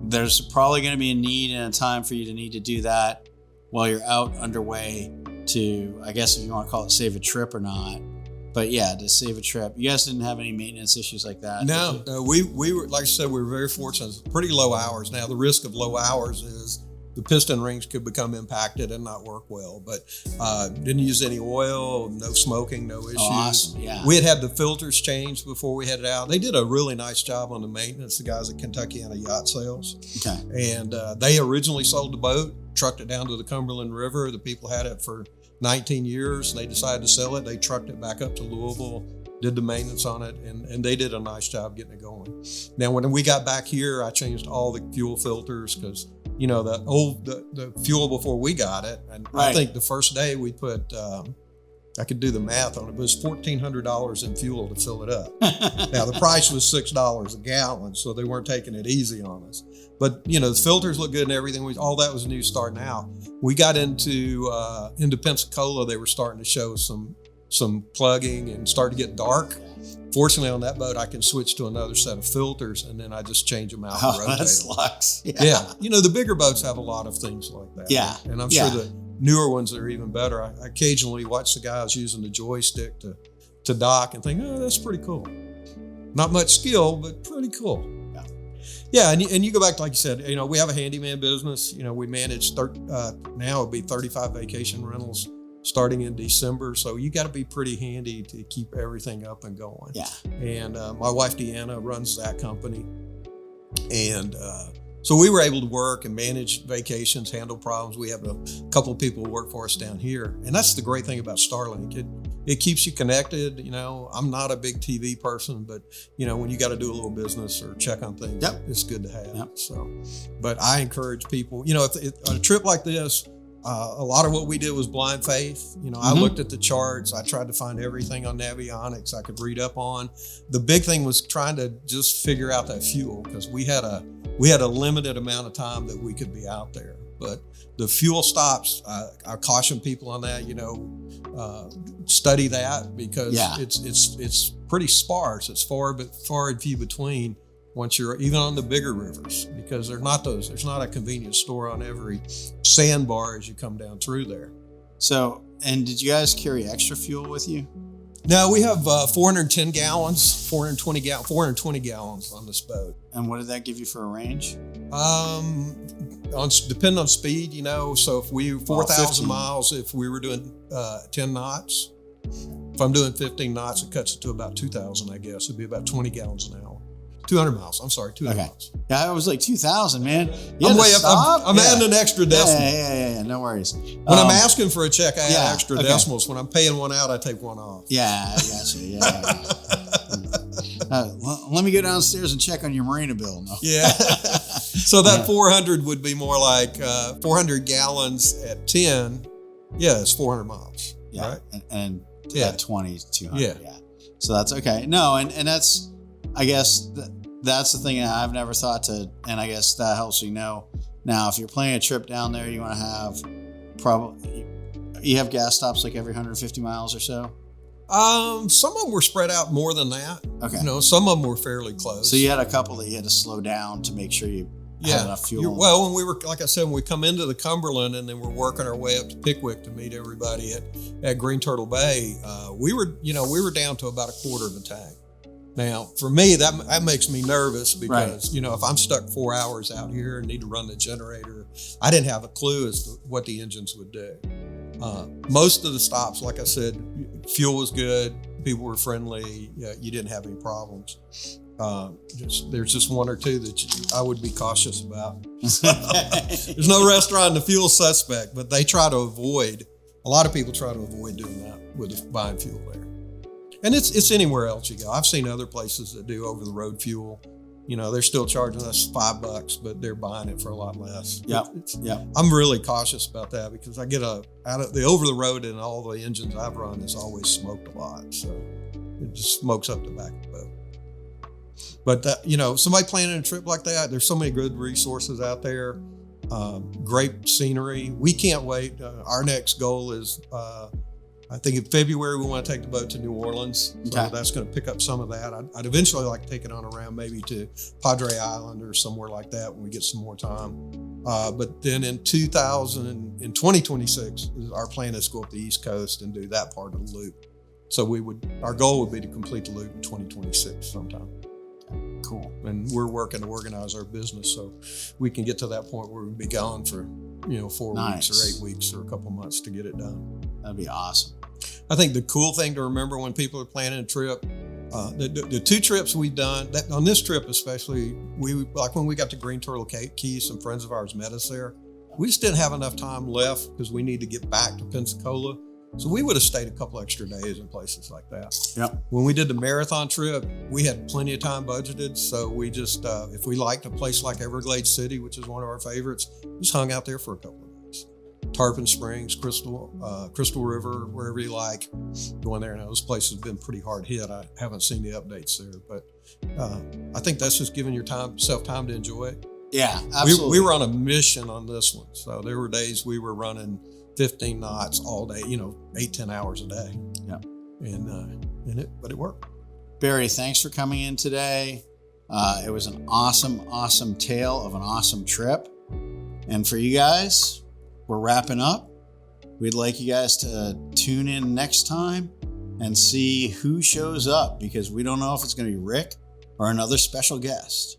there's probably going to be a need and a time for you to need to do that while you're out underway to, I guess if you want to call it save a trip or not. But yeah, to save a trip. You guys didn't have any maintenance issues like that? No, we were, like I said, we were very fortunate. Pretty low hours. Now, the risk of low hours is the piston rings could become impacted and not work well. But didn't use any oil, no smoking, no issues. Oh, awesome. Yeah. We had the filters changed before we headed out. They did a really nice job on the maintenance, the guys at Kentuckiana Yacht Sales. Okay. And they originally sold the boat, trucked it down to the Cumberland River. The people had it for 19 years. They decided to sell it. They trucked it back up to Louisville, did the maintenance on it, and they did a nice job getting it going. Now, when we got back here, I changed all the fuel filters because, the fuel before we got it. And I think the first day we put I could do the math on it, but it was $1,400 in fuel to fill it up. Now, the price was $6 a gallon, so they weren't taking it easy on us. But, you know, the filters look good and everything. All that was new starting out. We got into Pensacola. They were starting to show some plugging and start to get dark. Fortunately, on that boat, I can switch to another set of filters, and then I just change them out and rotate that's them. luxe. Yeah. You know, the bigger boats have a lot of things like that. Yeah. And I'm sure the newer ones are even better. I occasionally watch the guys using the joystick to dock and think, oh, that's pretty cool. Not much skill, but pretty cool. Yeah, and you go back to, like you said, you know, we have a handyman business. You know, we manage now it'll be 35 vacation rentals starting in December. So you got to be pretty handy to keep everything up and going. Yeah. And my wife Deanna runs that company, and so we were able to work and manage vacations, handle problems. We have a couple of people who work for us down here, and that's the great thing about Starlink. It keeps you connected. You know, I'm not a big TV person, but you know, when you got to do a little business or check on things, it's good to have. Yep. So, but I encourage people. You know, on a trip like this, a lot of what we did was blind faith. You know, I looked at the charts. I tried to find everything on Navionics I could read up on. The big thing was trying to just figure out that fuel, because we had a limited amount of time that we could be out there. But the fuel stops, I caution people on that. You know, study that, because it's pretty sparse. It's far and few between once you're even on the bigger rivers, because there's not a convenience store on every sandbar as you come down through there. So, and did you guys carry extra fuel with you? No, we have 420 gallons on this boat. And what did that give you for a range? Depending on speed, you know. So if 4,000 miles, if we were doing 10 knots, if I'm doing 15 knots, it cuts it to about 2,000, I guess. It'd be about 20 gallons an hour. 200 miles. I'm sorry, 200 miles. Yeah, I was like 2,000, man. I'm way up. I'm adding an extra decimal. Yeah. No worries. When I'm asking for a check, I add extra decimals. When I'm paying one out, I take one off. Yeah, I got you. Yeah. Let me go downstairs and check on your marina bill. No. Yeah. So that 400 would be more like 400 gallons at 10. Yeah, it's 400 miles. Yeah. Right? And at 20, 200. Yeah. So that's okay. No, and that's, I guess, that's the thing I've never thought to, and I guess that helps you know. Now, if you're planning a trip down there, you want to have you have gas stops like every 150 miles or so? Some of them were spread out more than that. Okay. You know, some of them were fairly close. So you had a couple that you had to slow down to make sure you had enough fuel. Well, when we were, like I said, when we come into the Cumberland and then we're working our way up to Pickwick to meet everybody at Green Turtle Bay, we were down to about a quarter of a tank. Now, for me, that makes me nervous, because, you know, if I'm stuck 4 hours out here and need to run the generator, I didn't have a clue as to what the engines would do. Most of the stops, like I said, fuel was good. People were friendly. You didn't have any problems. There's just one or two that I would be cautious about. There's no restaurant in the fuel suspect, but they try to avoid. A lot of people try to avoid doing that with buying fuel there. And it's anywhere else you go. I've seen other places that do over the road fuel. You know, they're still charging us $5, but they're buying it for a lot less. Yeah. I'm really cautious about that, because I get out of the over the road, and all the engines I've run has always smoked a lot. So it just smokes up the back of the boat. But you know, somebody planning a trip like that, there's so many good resources out there. Great scenery. We can't wait. Our next goal is, I think in February, we want to take the boat to New Orleans. So that's going to pick up some of that. I'd eventually like to take it on around maybe to Padre Island or somewhere like that when we get some more time. But then in 2026, our plan is to go up the East Coast and do that part of the loop. So our goal would be to complete the loop in 2026 sometime. Cool. And we're working to organize our business so we can get to that point where we'll be gone for, 4 weeks or 8 weeks or a couple months to get it done. That'd be awesome. I think the cool thing to remember when people are planning a trip, the two trips we've done, on this trip especially, like when we got to Green Turtle Keys, some friends of ours met us there. We just didn't have enough time left because we need to get back to Pensacola. So we would have stayed a couple extra days in places like that. Yep. When we did the marathon trip, we had plenty of time budgeted. So we just, if we liked a place like Everglades City, which is one of our favorites, just hung out there for a couple of days. Tarpon Springs, Crystal River, wherever you like, going there. Now those places have been pretty hard hit. I haven't seen the updates there, but I think that's just giving yourself time to enjoy it. Yeah, absolutely. We were on a mission on this one, so there were days we were running 15 knots all day, 8-10 hours a day. Yeah, but it worked. Barry, thanks for coming in today. It was an awesome tale of an awesome trip. And for you guys, we're wrapping up. We'd like you guys to tune in next time and see who shows up, because we don't know if it's going to be Rick or another special guest.